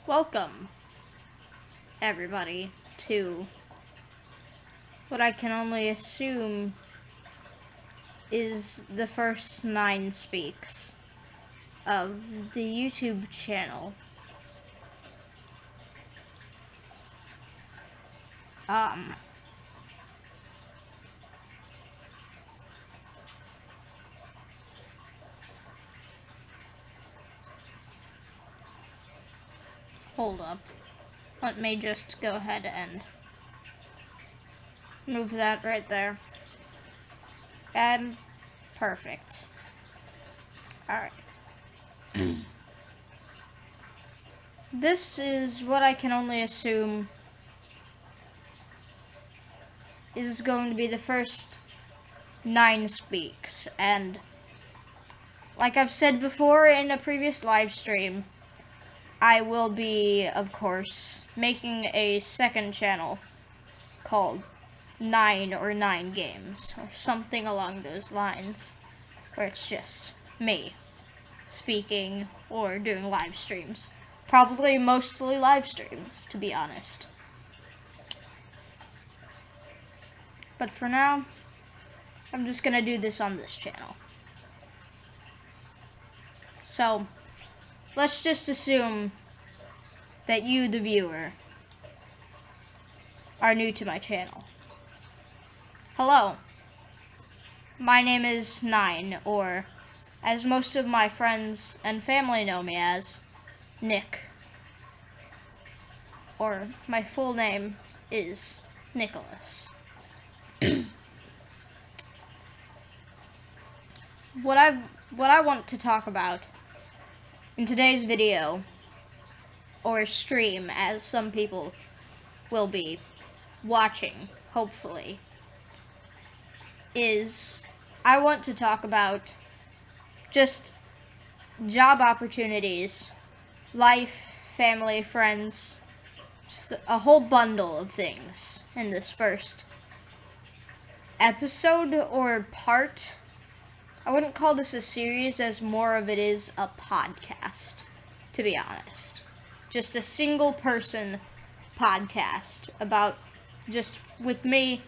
Welcome, everybody, to what I can only assume is the first Nine Speaks of the YouTube channel. Hold up. Let me just go ahead and move that right there. And perfect. Alright. This is what I can only assume is going to be the first Nine Speaks, and like I've said before in a previous live stream, I will be, of course, making a second channel called Nine or Nine Games, or something along those lines, where it's just me speaking or doing live streams. Probably mostly live streams, to be honest. But for now, I'm just gonna do this on this channel. So, let's just assume that you, the viewer, are new to my channel. Hello, my name is Nine, or as most of my friends and family know me as, Nick. Or my full name is Nicholas. What I want to talk about in today's video, or stream, as some people will be watching, hopefully, is I want to talk about just job opportunities, life, family, friends, just a whole bundle of things in this first episode or part. I wouldn't call this a series, as more of it is a podcast, to be honest. Just a single person podcast about just with me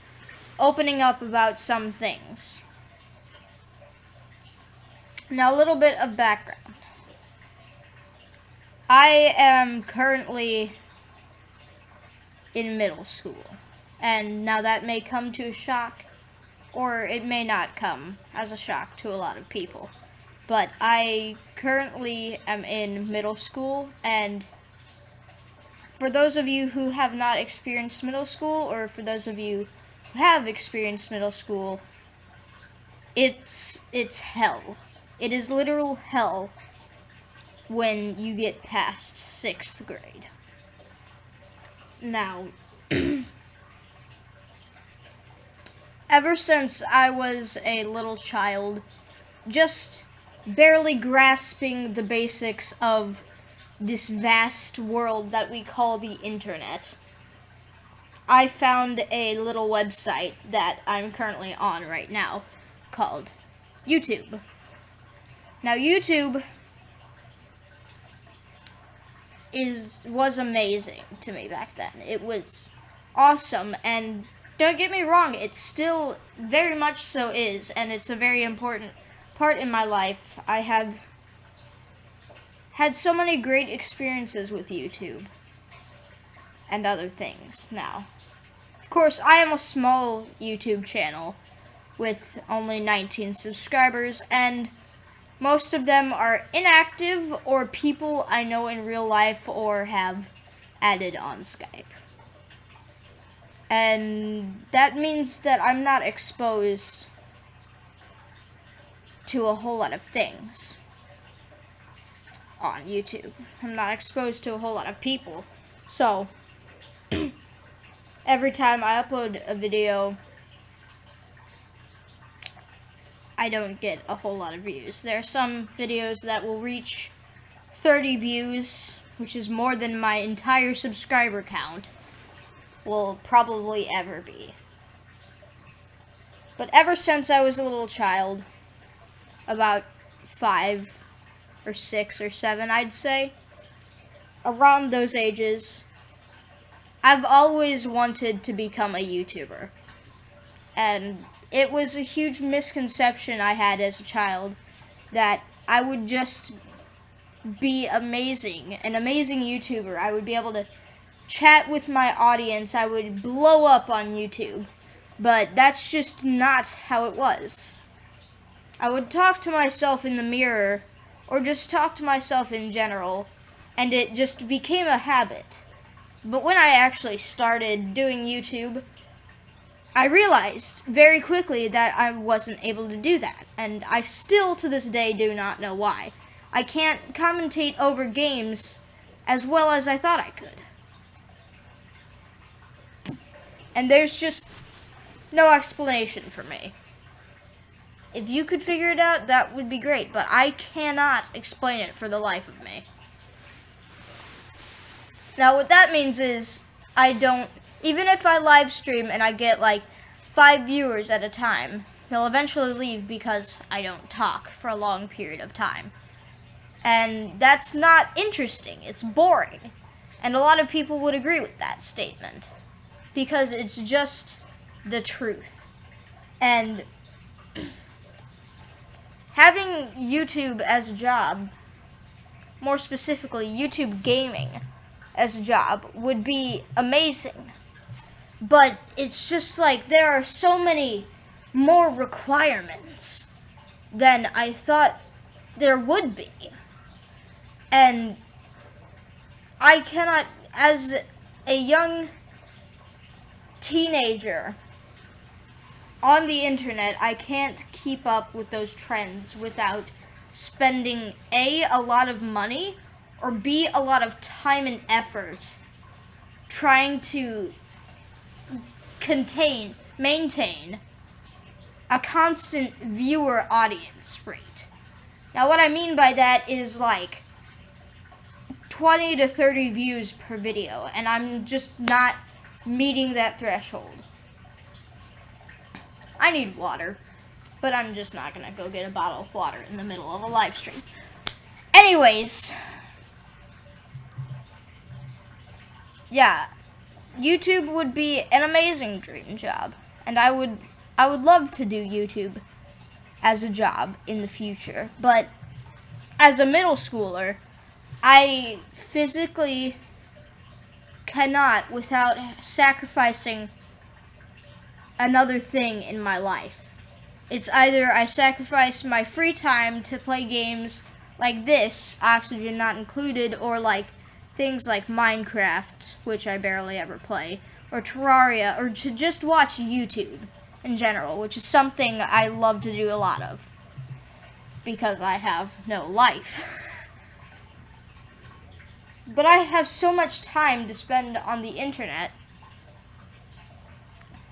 opening up about some things. Now, a little bit of background. I am currently in middle school, and now that may come to a shock, or it may not come as a shock to a lot of people. But I currently am in middle school, and for those of you who have not experienced middle school, or for those of you who have experienced middle school, it's hell. It is literal hell when you get past 6th grade. Now, ever since I was a little child, just barely grasping the basics of this vast world that we call the internet, I found a little website that I'm currently on right now called YouTube. Now, YouTube was amazing to me back then. It was awesome, and don't get me wrong, it still very much so is, and it's a very important part in my life. I have had so many great experiences with YouTube and other things now. Of course, I am a small YouTube channel with only 19 subscribers, and most of them are inactive or people I know in real life or have added on Skype. And that means that I'm not exposed to a whole lot of things on YouTube. I'm not exposed to a whole lot of people. So, every time I upload a video, I don't get a whole lot of views. There are some videos that will reach 30 views, which is more than my entire subscriber count will probably ever be. But ever since I was a little child, about 5 or 6 or 7, I'd say, around those ages, I've always wanted to become a YouTuber. And it was a huge misconception I had as a child that I would just be amazing, an amazing YouTuber. I would be able to chat with my audience. I would blow up on YouTube. But that's just not how it was. I would talk to myself in the mirror, or just talk to myself in general, and it just became a habit. But when I actually started doing YouTube, I realized very quickly that I wasn't able to do that, and I still to this day do not know why. I can't commentate over games as well as I thought I could. And there's just no explanation for me. If you could figure it out, that would be great, but I cannot explain it for the life of me. Now, what that means is, even if I live stream and I get like 5 viewers at a time, they'll eventually leave because I don't talk for a long period of time. And that's not interesting, it's boring. And a lot of people would agree with that statement, because it's just the truth. And having YouTube as a job, more specifically YouTube gaming as a job, would be amazing. But it's just like there are so many more requirements than I thought there would be. And I cannot, as a young teenager on the internet, I can't keep up with those trends without spending A, a lot of money, or B, a lot of time and effort trying to maintain a constant viewer audience rate. Now what I mean by that is like 20 to 30 views per video, and I'm just not meeting that threshold. I need water, but I'm just not gonna go get a bottle of water in the middle of a live stream. Anyways, yeah, YouTube would be an amazing dream job, and I would love to do YouTube as a job in the future. But as a middle schooler, I physically cannot without sacrificing another thing in my life. It's either I sacrifice my free time to play games like this, Oxygen not included, or like things like Minecraft, which I barely ever play, or Terraria, or to just watch YouTube in general, which is something I love to do a lot of because I have no life. But I have so much time to spend on the internet,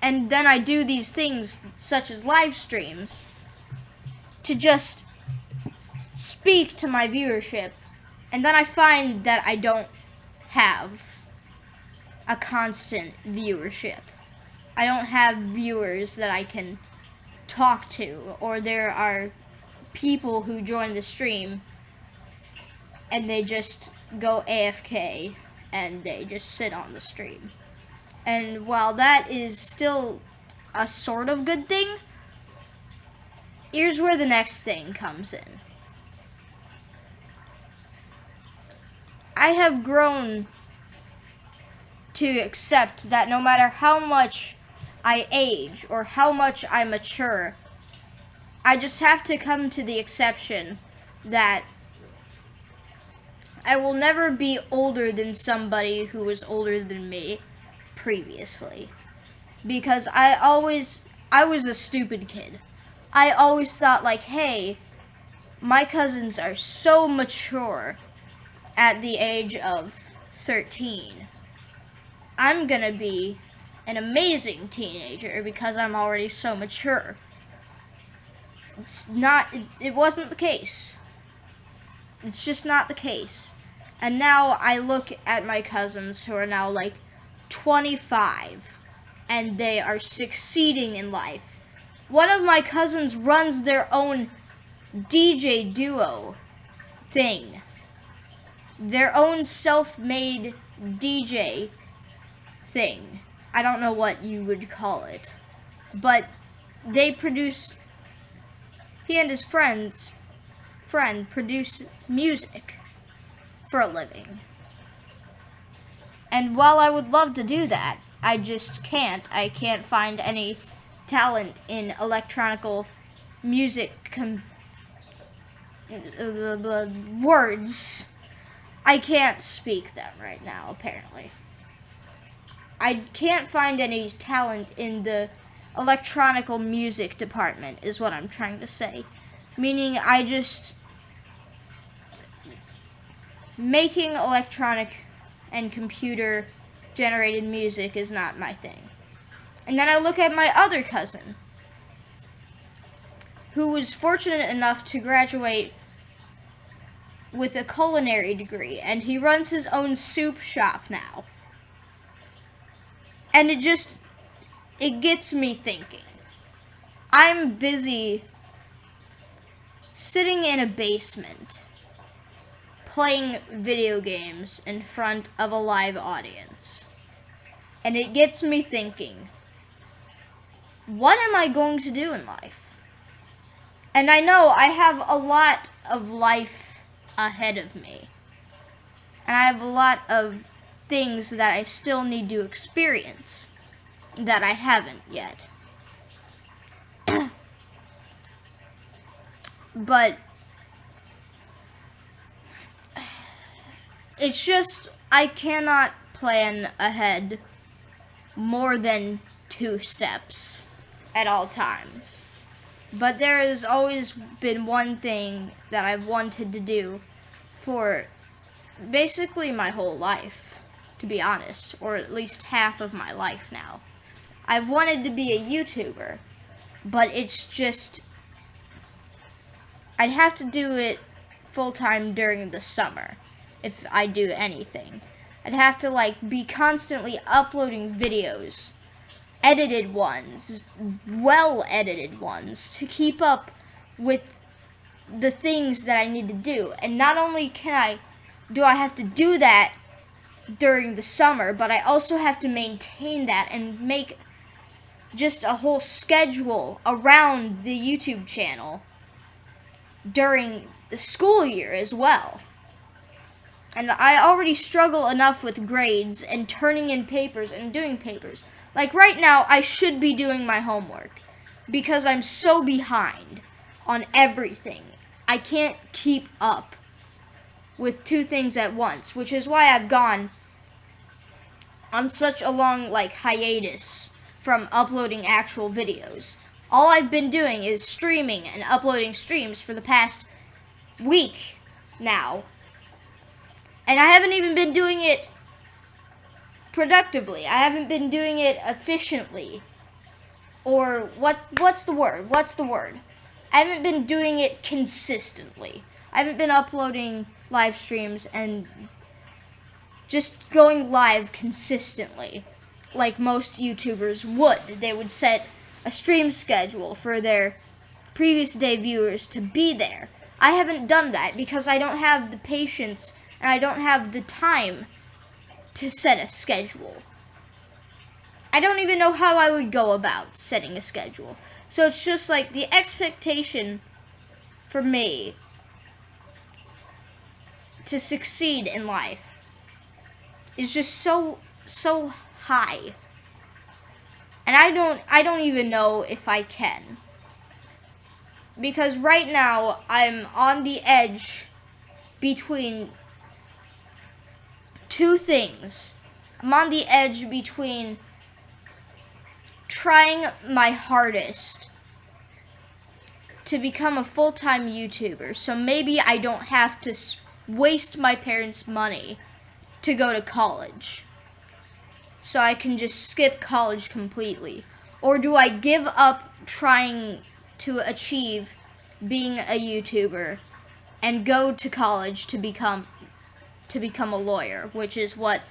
and then I do these things such as live streams to just speak to my viewership, and then I find that I don't have a constant viewership. I don't have viewers that I can talk to, or there are people who join the stream and they just go AFK and they just sit on the stream. And while that is still a sort of good thing, here's where the next thing comes in. I have grown to accept that no matter how much I age or how much I mature, I just have to come to the exception that I will never be older than somebody who was older than me previously. Because I was a stupid kid. I always thought like, hey, my cousins are so mature at the age of 13. I'm gonna be an amazing teenager because I'm already so mature. It wasn't the case. It's just not the case. And now I look at my cousins who are now like 25 and they are succeeding in life. One of my cousins runs their own DJ duo thing. their own self-made DJ thing. I don't know what you would call it, but they produce, he and his friend produce music for a living. And while I would love to do that, I just can't. I can't find any talent in electronical music words. I can't speak them right now, apparently. I can't find any talent in the electronical music department, is what I'm trying to say. Meaning making electronic and computer generated music is not my thing. And then I look at my other cousin, who was fortunate enough to graduate with a culinary degree, and he runs his own soup shop now. And it gets me thinking. I'm busy sitting in a basement playing video games in front of a live audience. And it gets me thinking, what am I going to do in life? And I know I have a lot of life ahead of me. And I have a lot of things that I still need to experience that I haven't yet. But it's just, I cannot plan ahead more than 2 steps at all times. But there has always been one thing that I've wanted to do for basically my whole life, to be honest, or at least half of my life now. I've wanted to be a YouTuber, but it's just, I'd have to do it full-time during the summer if I do anything. I'd have to be constantly uploading videos, edited ones, well-edited ones, to keep up with the things that I need to do. And not only do I have to do that during the summer, but I also have to maintain that and make just a whole schedule around the YouTube channel during the school year as well. And I already struggle enough with grades and turning in papers and doing papers. Like right now, I should be doing my homework because I'm so behind on everything. I can't keep up with 2 things at once, which is why I've gone on such a long hiatus from uploading actual videos. All I've been doing is streaming and uploading streams for the past week now. And I haven't even been doing it productively. I haven't been doing it efficiently. Or what's the word? I haven't been doing it consistently. I haven't been uploading live streams and just going live consistently like most YouTubers would. They would set a stream schedule for their previous day viewers to be there. I haven't done that because I don't have the patience and I don't have the time to set a schedule. I don't even know how I would go about setting a schedule. So it's just the expectation for me to succeed in life is just so high. And I don't even know if I can. Because right now I'm on the edge between 2 things. I'm on the edge between trying my hardest to become a full-time YouTuber, so maybe I don't have to waste my parents' money to go to college, so I can just skip college completely. Or do I give up trying to achieve being a YouTuber and go to college to become a lawyer, which is what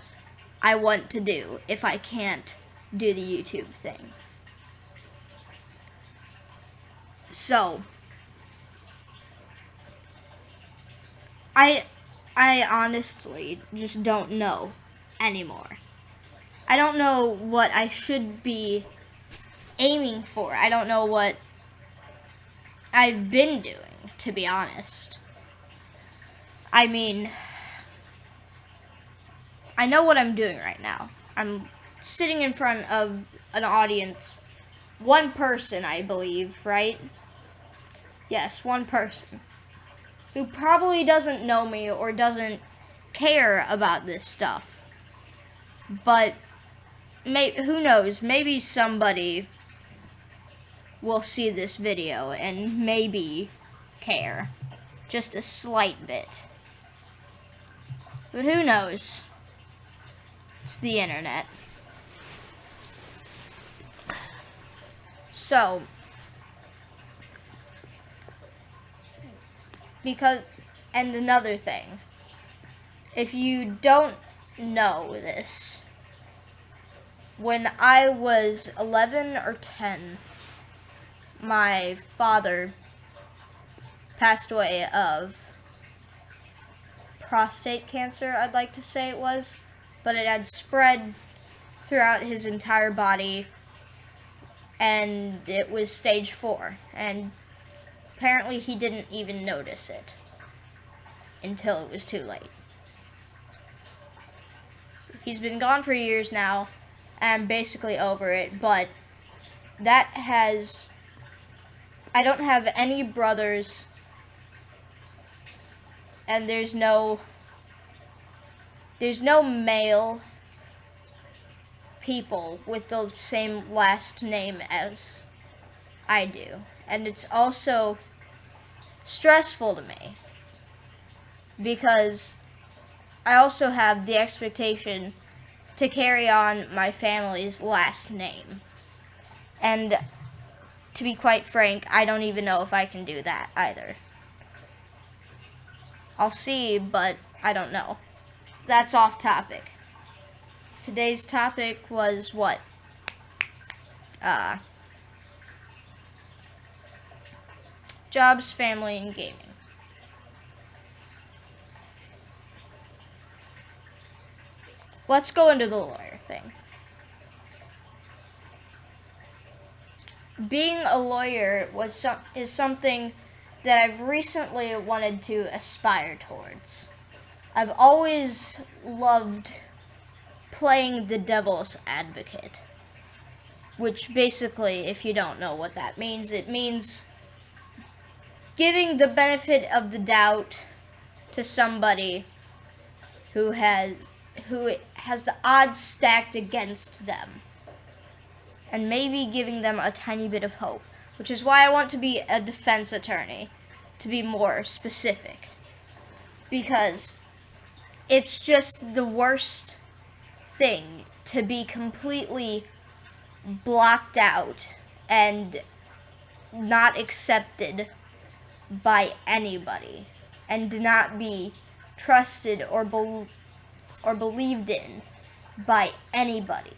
I want to do if I can't do the YouTube thing. So, I I honestly just don't know anymore. I don't know what I should be aiming for. I don't know what I've been doing, to be honest. I mean, I know what I'm doing right now. I'm sitting in front of an audience. One person, I believe, right? Yes, one person. Who probably doesn't know me or doesn't care about this stuff. But who knows? Maybe somebody will see this video and maybe care. Just a slight bit. But who knows? It's the internet. So, and another thing, if you don't know this, when I was 11 or 10, my father passed away of prostate cancer, I'd like to say it was, but it had spread throughout his entire body, and it was stage 4, and apparently he didn't even notice it until it was too late. He's been gone for years now, and I'm basically over it, but I don't have any brothers, and there's no male people with the same last name as I do. And it's also stressful to me because I also have the expectation to carry on my family's last name. And to be quite frank, I don't even know if I can do that either. I'll see, but I don't know. That's off topic. Today's topic was what? Jobs, family, and gaming. Let's go into the lawyer thing. Being a lawyer is something that I've recently wanted to aspire towards. I've always loved playing the devil's advocate, which basically, if you don't know what that means, it means giving the benefit of the doubt to somebody who has the odds stacked against them, and maybe giving them a tiny bit of hope, which is why I want to be a defense attorney, to be more specific, because it's just the worst thing to be completely blocked out and not accepted by anybody, and to not be trusted or believed in by anybody.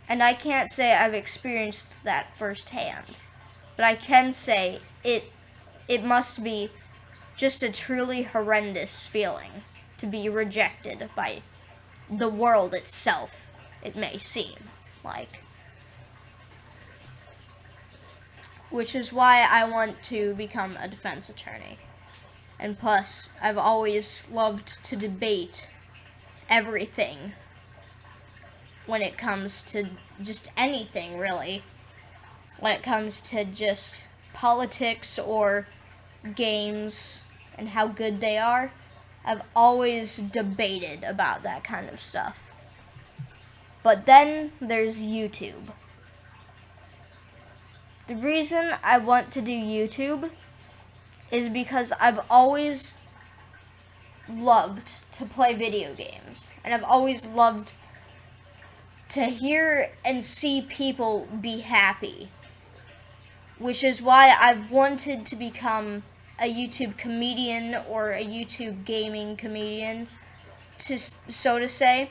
And I can't say I've experienced that firsthand, but I can say it must be just a truly horrendous feeling to be rejected by the world itself, it may seem like. Which is why I want to become a defense attorney. And plus, I've always loved to debate everything when it comes to just anything, really. When it comes to just politics or games and how good they are, I've always debated about that kind of stuff. But then there's YouTube. The reason I want to do YouTube is because I've always loved to play video games, and I've always loved to hear and see people be happy, which is why I've wanted to become a YouTube comedian or a YouTube gaming comedian, so to say,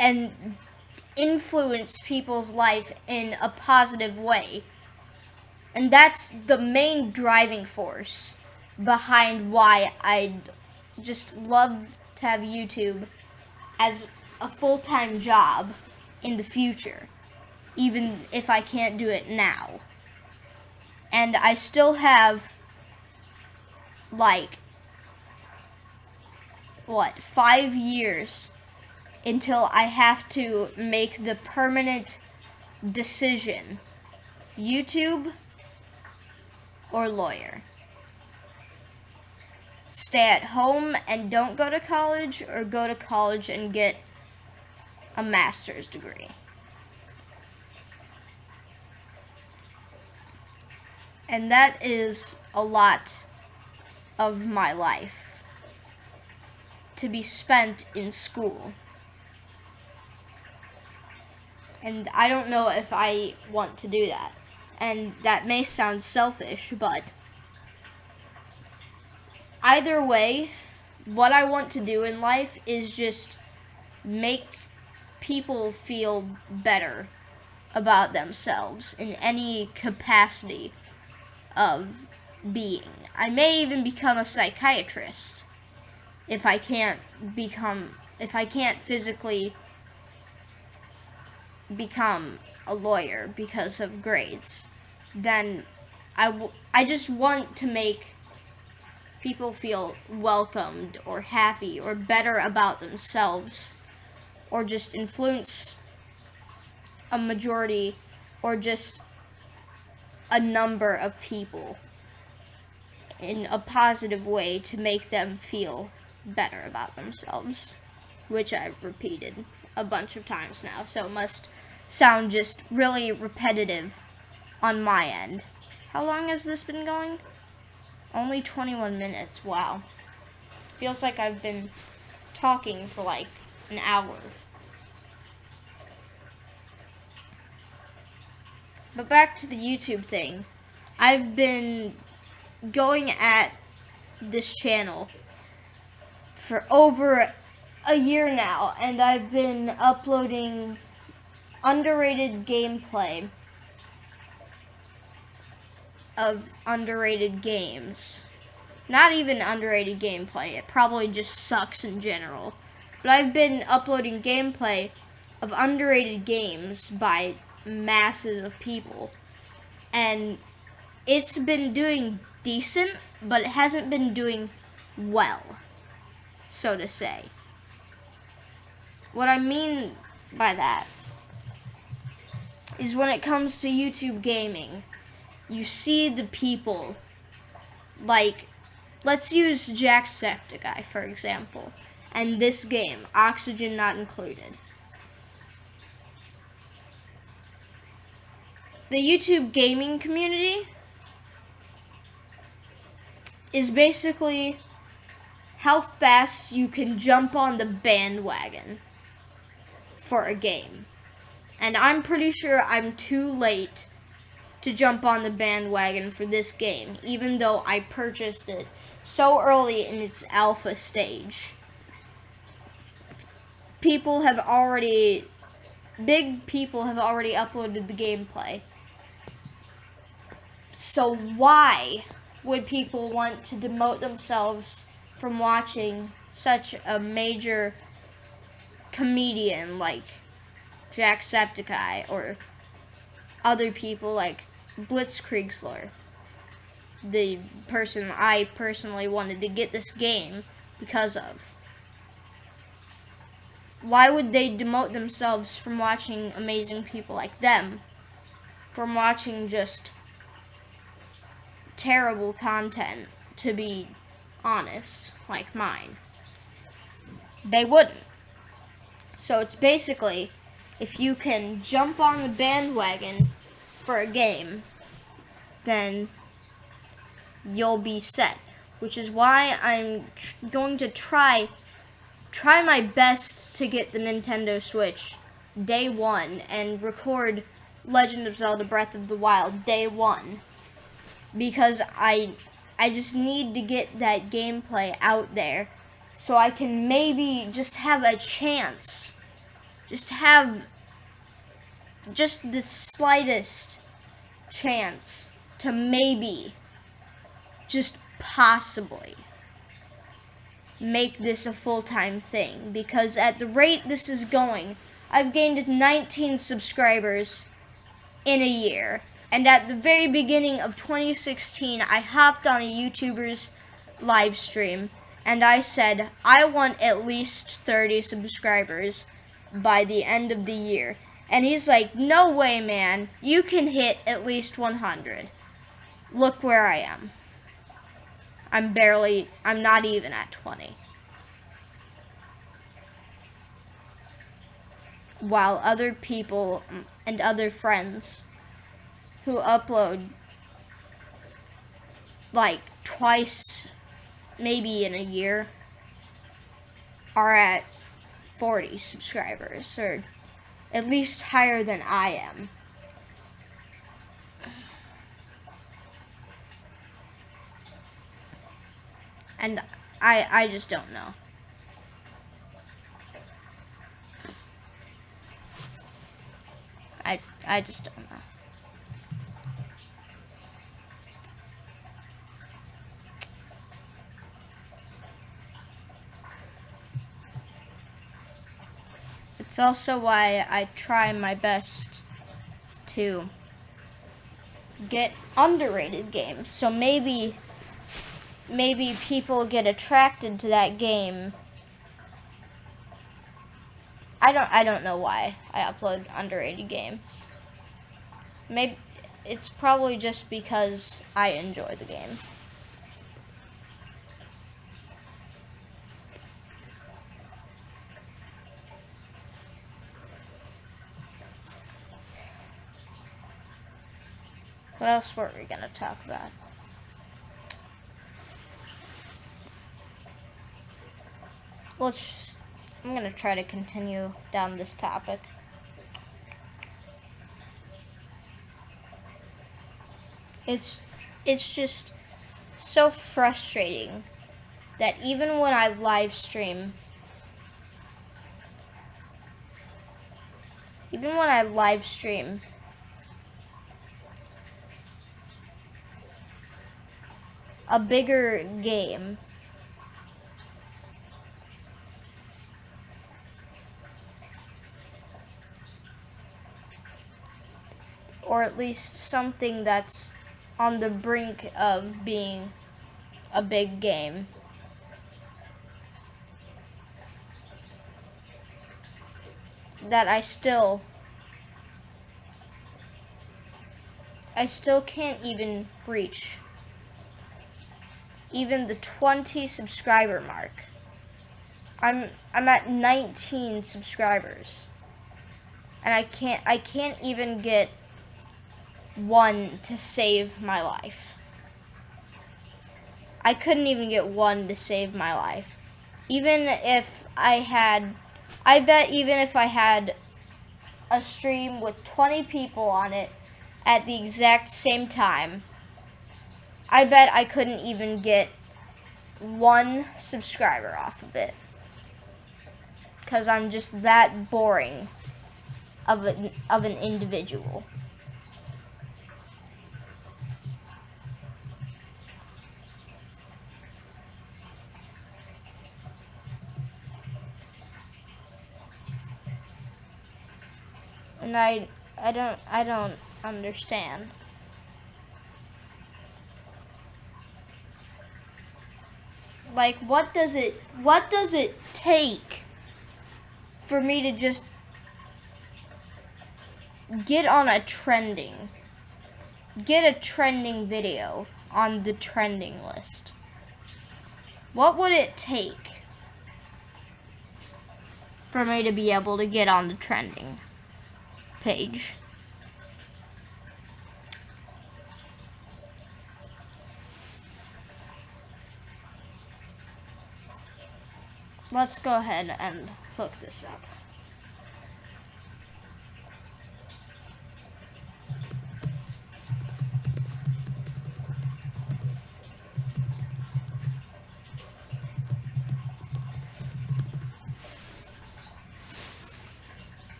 and influence people's life in a positive way. And that's the main driving force behind why I'd just love to have YouTube as a full-time job in the future, even if I can't do it now. And I still have, like, 5 years until I have to make the permanent decision: YouTube or lawyer. Stay at home and don't go to college, or go to college and get a master's degree. And that is a lot of my life to be spent in school. And I don't know if I want to do that. And that may sound selfish, but either way, what I want to do in life is just make people feel better about themselves in any capacity of being. I may even become a psychiatrist if I can't physically become a lawyer because of grades. Then I just want to make people feel welcomed or happy or better about themselves, or just influence a majority or just a number of people in a positive way to make them feel better about themselves, which I've repeated a bunch of times now, so it must sound just really repetitive on my end. How long has this been going? Only 21 minutes. Wow. Feels like I've been talking for like an hour. But back to the YouTube thing. I've been going at this channel for over a year now, and I've been uploading underrated gameplay of underrated games. Not even underrated gameplay, it probably just sucks in general. But I've been uploading gameplay of underrated games by masses of people, and it's been doing decent, but it hasn't been doing well, so to say. What I mean by that is when it comes to YouTube gaming, you see the people, like, let's use Jacksepticeye for example, and this game, Oxygen Not Included. The YouTube gaming community is basically how fast you can jump on the bandwagon for a game. And I'm pretty sure I'm too late to jump on the bandwagon for this game, even though I purchased it so early in its alpha stage. Big people have already uploaded the gameplay. So why would people want to demote themselves from watching such a major comedian like Jacksepticeye or other people like Blitzkriegsler, the person I personally wanted to get this game because of? Why would they demote themselves from watching amazing people like them, from watching just terrible content, to be honest, like mine? They wouldn't. So it's basically, if you can jump on the bandwagon for a game, then you'll be set. Which is why I'm going to try my best to get the Nintendo Switch day one and record Legend of Zelda Breath of the Wild day one. Because I just need to get that gameplay out there so I can maybe just have a chance. Just have the slightest chance to maybe, just possibly make this a full-time thing, because at the rate this is going, I've gained 19 subscribers in a year. And at the very beginning of 2016, I hopped on a YouTuber's live stream and I said, I want at least 30 subscribers by the end of the year. And he's like, no way, man. You can hit at least 100. Look where I am. I'm not even at 20. While other people and other friends who upload like twice, maybe in a year, are at 40 subscribers, or at least higher than I am. And I just don't know. I just don't know. It's also why I try my best to get underrated games. So maybe people get attracted to that game. I don't know why I upload underrated games. Maybe it's probably just because I enjoy the game. What else were we gonna talk about? I'm gonna try to continue down this topic. It's just so frustrating that even when I live stream, a bigger game, or at least something that's on the brink of being a big game, that I still can't even reach even the 20 subscriber mark. I'm at 19 subscribers, and I can't even get one to save my life. I couldn't even get one to save my life. Even if I had a stream with 20 people on it at the exact same time, I bet I couldn't even get one subscriber off of it. Because I'm just that boring of an individual. And I don't understand. Like, what does it take for me to just get a trending video on the trending list? What would it take for me to be able to get on the trending page? Let's go ahead and hook this up.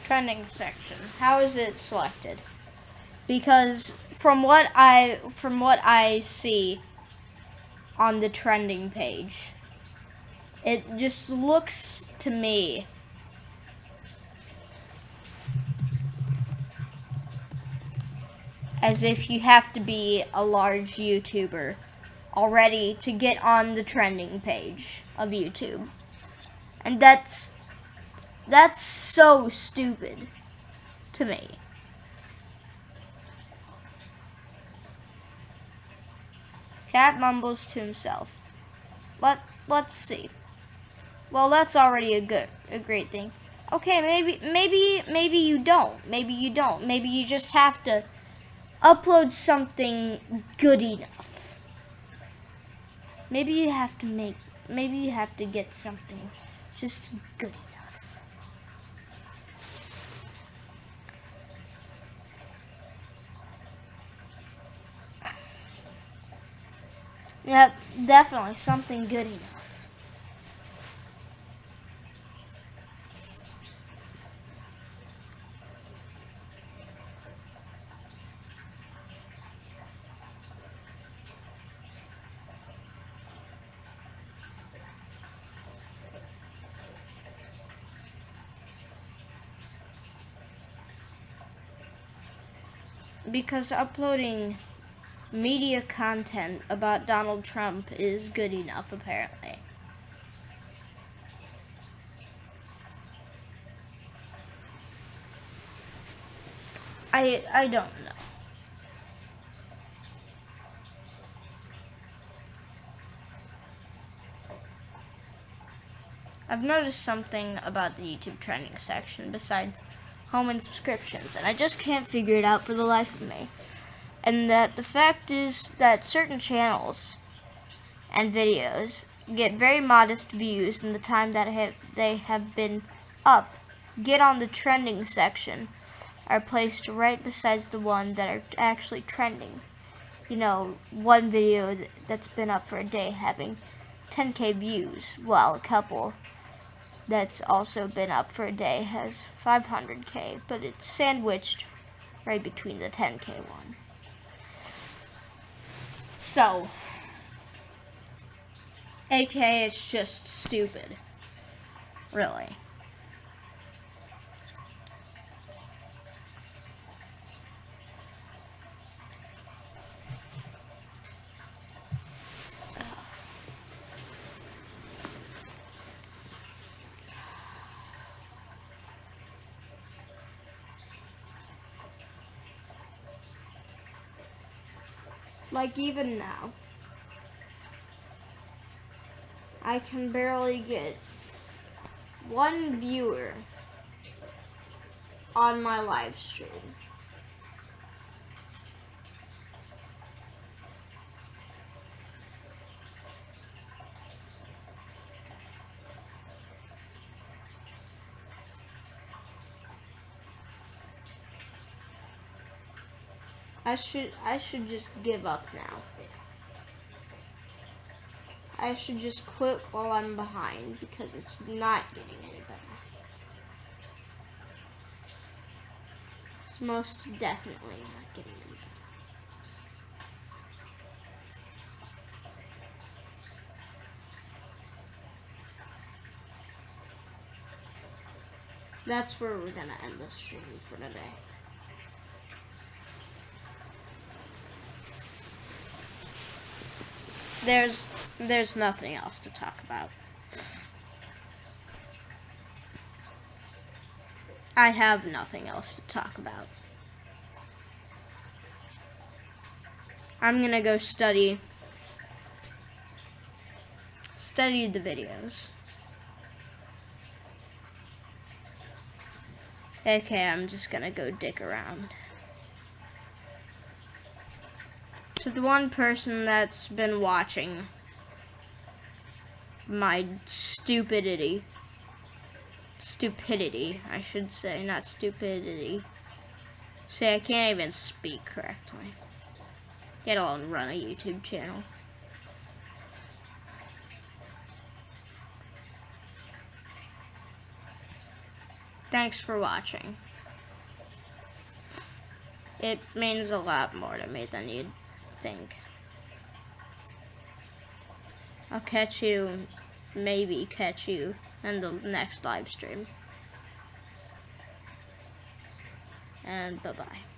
Trending section. How is it selected? Because from what I see on the trending page, it just looks to me as if you have to be a large YouTuber already to get on the trending page of YouTube. And that's so stupid to me. Cat mumbles to himself. Let's see. Well, that's already a great thing. Okay, maybe you don't. Maybe you don't. Maybe you just have to upload something good enough. Maybe you have to get something just good enough. Yeah, definitely something good enough. Because uploading media content about Donald Trump is good enough, apparently. I don't know. I've noticed something about the YouTube trending section besides home and subscriptions, and I just can't figure it out for the life of me. And that the fact is that certain channels and videos get very modest views in the time that they have been up, get on the trending section, are placed right besides the one that are actually trending. You know, one video that's been up for a day having 10K views, while a couple that's also been up for a day has 500K, but it's sandwiched right between the 10K one. So, aka it's just stupid, really. Like even now, I can barely get one viewer on my live stream. I should just give up now. I should just quit while I'm behind because it's not getting any better. It's most definitely not getting any better. That's where we're gonna end the stream for today. There's nothing else to talk about. I have nothing else to talk about. I'm gonna go study the videos. Okay, I'm just gonna go dick around. To the one person that's been watching my stupidity, I should say, not stupidity. See, I can't even speak correctly, let alone run a YouTube channel. Thanks for watching. it means a lot more to me than you'd think. I'll maybe catch you in the next live stream. And bye-bye.